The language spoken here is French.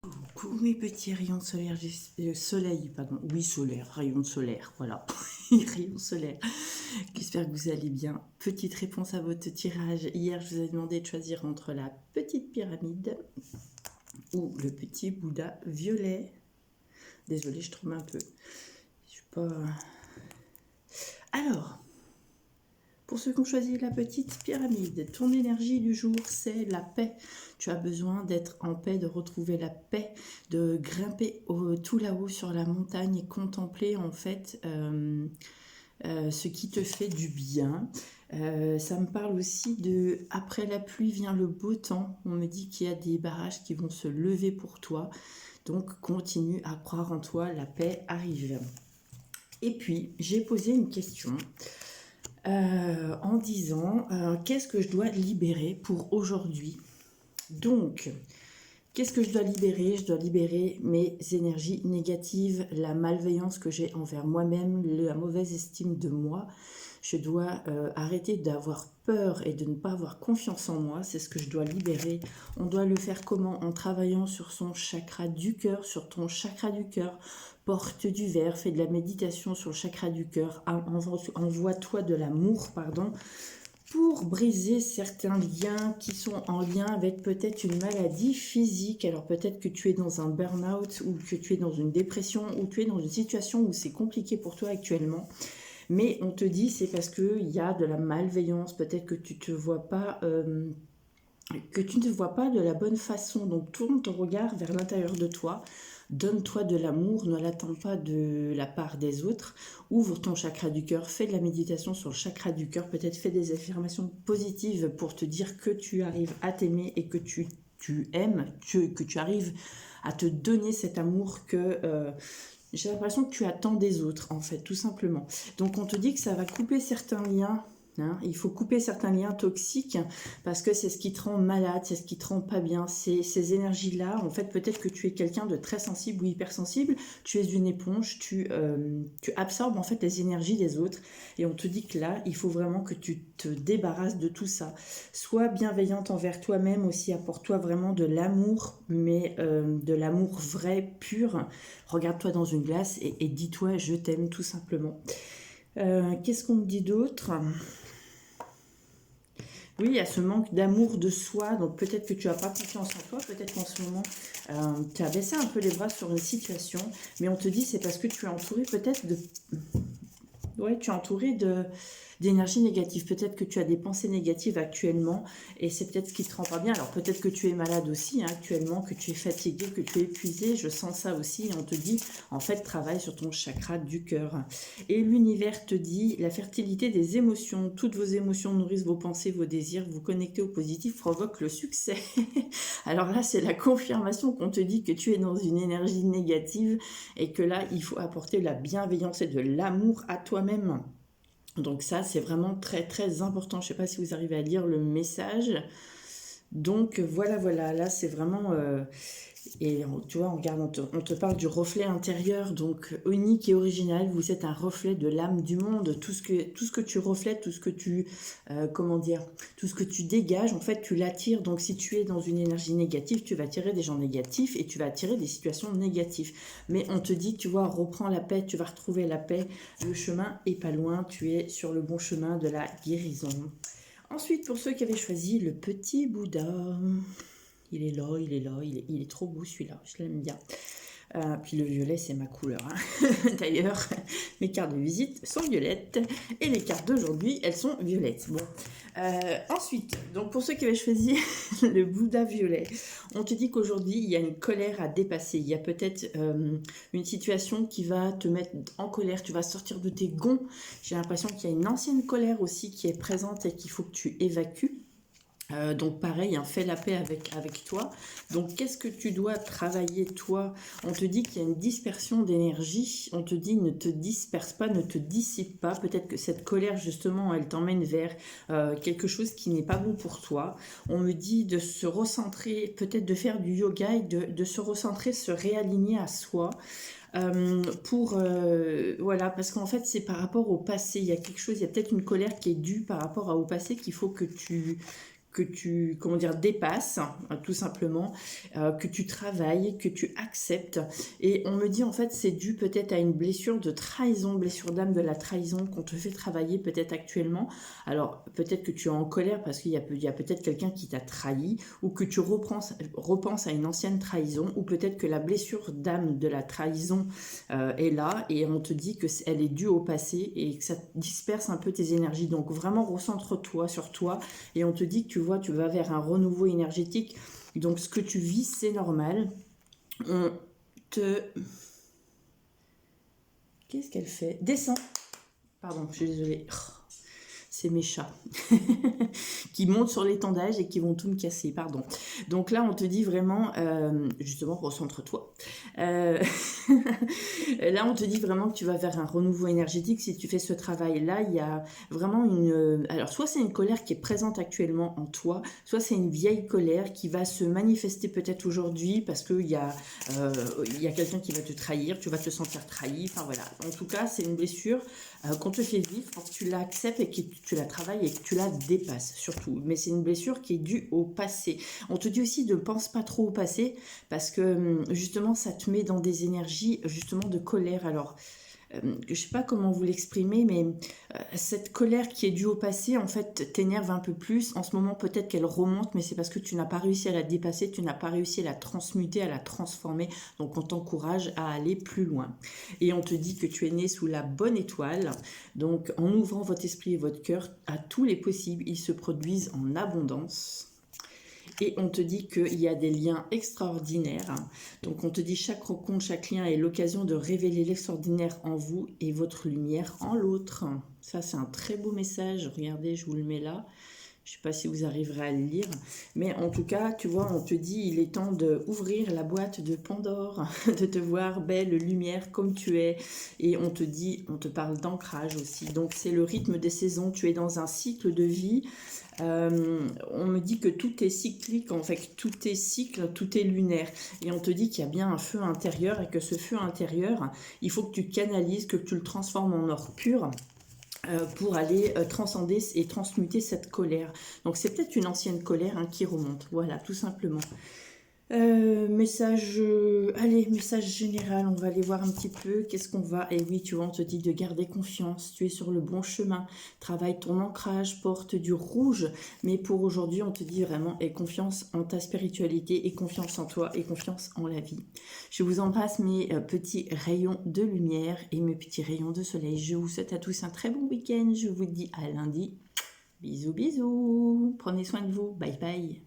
Coucou mes petits rayons solaires, soleil, pardon, oui solaire, rayons solaires, voilà, rayons solaires. J'espère que vous allez bien. Petite réponse à votre tirage. Hier, je vous ai demandé de choisir entre la petite pyramide ou le petit Bouddha violet. Désolée, je tremble un peu. Je suis pas. Alors, pour ceux qui ont choisi la petite pyramide, ton énergie du jour, c'est la paix. Tu as besoin d'être en paix, de retrouver la paix, de grimper tout là-haut sur la montagne et contempler en fait ce qui te fait du bien. Ça me parle aussi de après la pluie vient le beau temps. On me dit qu'il y a des barrages qui vont se lever pour toi. Donc continue à croire en toi, la paix arrive. Et puis j'ai posé une question en disant qu'est-ce que je dois libérer pour aujourd'hui. Donc, qu'est-ce que je dois libérer? Je dois libérer mes énergies négatives, la malveillance que j'ai envers moi-même, la mauvaise estime de moi. Je dois arrêter d'avoir peur et de ne pas avoir confiance en moi. C'est ce que je dois libérer. On doit le faire comment? En travaillant sur son chakra du cœur, sur ton chakra du cœur. Porte du verre, fais de la méditation sur le chakra du cœur. Envoie-toi de l'amour, pardon, pour briser certains liens qui sont en lien avec peut-être une maladie physique. Alors peut-être que tu es dans un burn-out ou que tu es dans une dépression ou tu es dans une situation où c'est compliqué pour toi actuellement. Mais on te dit c'est parce qu'il y a de la malveillance, peut-être que tu ne te vois pas de la bonne façon. Donc tourne ton regard vers l'intérieur de toi. Donne-toi de l'amour, ne l'attends pas de la part des autres. Ouvre ton chakra du cœur, fais de la méditation sur le chakra du cœur. Peut-être fais des affirmations positives pour te dire que tu arrives à t'aimer et que tu aimes, que tu arrives à te donner cet amour que j'ai l'impression que tu attends des autres, en fait, tout simplement. Donc on te dit que ça va couper certains liens. Hein, il faut couper certains liens toxiques parce que c'est ce qui te rend malade, c'est ce qui te rend pas bien. Ces énergies-là, en fait, peut-être que tu es quelqu'un de très sensible ou hypersensible, tu es une éponge, tu absorbes en fait les énergies des autres et on te dit que là, il faut vraiment que tu te débarrasses de tout ça. Sois bienveillante envers toi-même aussi, apporte-toi vraiment de l'amour, mais de l'amour vrai, pur. Regarde-toi dans une glace et dis-toi je t'aime tout simplement. Qu'est-ce qu'on me dit d'autre? Oui, il y a ce manque d'amour de soi, donc peut-être que tu n'as pas confiance en toi, peut-être qu'en ce moment, tu as baissé un peu les bras sur une situation, mais on te dit c'est parce que tu es entouré peut-être de... Ouais, tu es entouré d'énergie négative. Peut-être que tu as des pensées négatives actuellement et c'est peut-être ce qui te rend pas bien. Alors peut-être que tu es malade aussi hein, actuellement, que tu es fatigué, que tu es épuisé. Je sens ça aussi et on te dit en fait travaille sur ton chakra du cœur. Et l'univers te dit la fertilité des émotions. Toutes vos émotions nourrissent vos pensées, vos désirs. Vous connectez au positif provoque le succès. Alors là c'est la confirmation qu'on te dit que tu es dans une énergie négative et que là il faut apporter de la bienveillance et de l'amour à toi-même. Donc ça, c'est vraiment très très important. Je ne sais pas si vous arrivez à lire le message. Donc voilà, voilà, là c'est vraiment... et tu vois, regarde, on te parle du reflet intérieur, donc unique et original. Vous êtes un reflet de l'âme du monde. Tout ce que tu reflètes, tout ce que tu... comment dire? Tout ce que tu dégages, en fait, tu l'attires. Donc si tu es dans une énergie négative, tu vas attirer des gens négatifs et tu vas attirer des situations négatives. Mais on te dit, tu vois, reprends la paix, tu vas retrouver la paix. Le chemin est pas loin, tu es sur le bon chemin de la guérison. Ensuite, pour ceux qui avaient choisi le petit Bouddha, il est là, il est là, il est trop beau celui-là, je l'aime bien. Puis le violet, c'est ma couleur. Hein. D'ailleurs, mes cartes de visite sont violettes et les cartes d'aujourd'hui, elles sont violettes. Bon. Ensuite, donc pour ceux qui avaient choisi le Bouddha violet, on te dit qu'aujourd'hui, il y a une colère à dépasser. Il y a peut-être une situation qui va te mettre en colère. Tu vas sortir de tes gonds. J'ai l'impression qu'il y a une ancienne colère aussi qui est présente et qu'il faut que tu évacues. Donc pareil, hein, fais la paix avec toi. Donc qu'est-ce que tu dois travailler toi? On te dit qu'il y a une dispersion d'énergie. On te dit ne te disperse pas, ne te dissipe pas. Peut-être que cette colère justement, elle t'emmène vers quelque chose qui n'est pas bon pour toi. On me dit de se recentrer, peut-être de faire du yoga et de se recentrer, se réaligner à soi. Voilà, parce qu'en fait c'est par rapport au passé, il y a quelque chose, il y a peut-être une colère qui est due par rapport au passé qu'il faut que que tu, comment dire, dépasses, tout simplement, que tu travailles, que tu acceptes. Et on me dit, en fait, c'est dû peut-être à une blessure de trahison, blessure d'âme de la trahison qu'on te fait travailler peut-être actuellement. Alors, peut-être que tu es en colère parce qu'il y a peut-être quelqu'un qui t'a trahi, ou que tu repenses à une ancienne trahison, ou peut-être que la blessure d'âme de la trahison est là, et on te dit qu'elle est due au passé, et que ça disperse un peu tes énergies. Donc, vraiment, recentre-toi sur toi, et on te dit que tu vas vers un renouveau énergétique. Donc, ce que tu vis, c'est normal. On te... Qu'est-ce qu'elle fait? Descends. Pardon, je suis désolée. C'est mes chats qui montent sur l'étendage et qui vont tout me casser, pardon. Donc là, on te dit vraiment, justement, recentre-toi. Là, on te dit vraiment que tu vas vers un renouveau énergétique si tu fais ce travail-là. Il y a vraiment une... Alors, soit c'est une colère qui est présente actuellement en toi, soit c'est une vieille colère qui va se manifester peut-être aujourd'hui parce qu'il y a quelqu'un qui va te trahir, tu vas te sentir trahi, enfin voilà. En tout cas, c'est une blessure qu'on te fait vivre pour que tu l'acceptes et que tu la travailles et que tu la dépasses surtout. Mais c'est une blessure qui est due au passé. On te dit aussi ne pense pas trop au passé parce que justement ça te met dans des énergies justement de colère. Alors je sais pas comment vous l'exprimer, mais cette colère qui est due au passé, en fait, t'énerve un peu plus. En ce moment, peut-être qu'elle remonte, mais c'est parce que tu n'as pas réussi à la dépasser, tu n'as pas réussi à la transmuter, à la transformer. Donc, on t'encourage à aller plus loin. Et on te dit que tu es né sous la bonne étoile. Donc, en ouvrant votre esprit et votre cœur à tous les possibles, ils se produisent en abondance. Et on te dit qu'il y a des liens extraordinaires. Donc on te dit chaque rencontre, chaque lien est l'occasion de révéler l'extraordinaire en vous et votre lumière en l'autre. Ça, c'est un très beau message. Regardez, je vous le mets là. Je ne sais pas si vous arriverez à le lire. Mais en tout cas, tu vois, on te dit il est temps d'ouvrir la boîte de Pandore, de te voir belle lumière comme tu es. Et on te dit, on te parle d'ancrage aussi. Donc c'est le rythme des saisons. Tu es dans un cycle de vie. On me dit que tout est cyclique, en fait, tout est cycle, tout est lunaire. Et on te dit qu'il y a bien un feu intérieur et que ce feu intérieur, il faut que tu canalises, que tu le transformes en or pur. Pour aller transcender et transmuter cette colère. Donc c'est peut-être une ancienne colère qui remonte, voilà, tout simplement. Message général, on va aller voir un petit peu, qu'est-ce qu'on va, et oui, tu vois, on te dit de garder confiance, tu es sur le bon chemin, travaille ton ancrage, porte du rouge, mais pour aujourd'hui, on te dit vraiment, aie confiance en ta spiritualité, et confiance en toi, et confiance en la vie. Je vous embrasse mes petits rayons de lumière, et mes petits rayons de soleil, je vous souhaite à tous un très bon week-end, je vous dis à lundi, bisous bisous, prenez soin de vous, bye bye.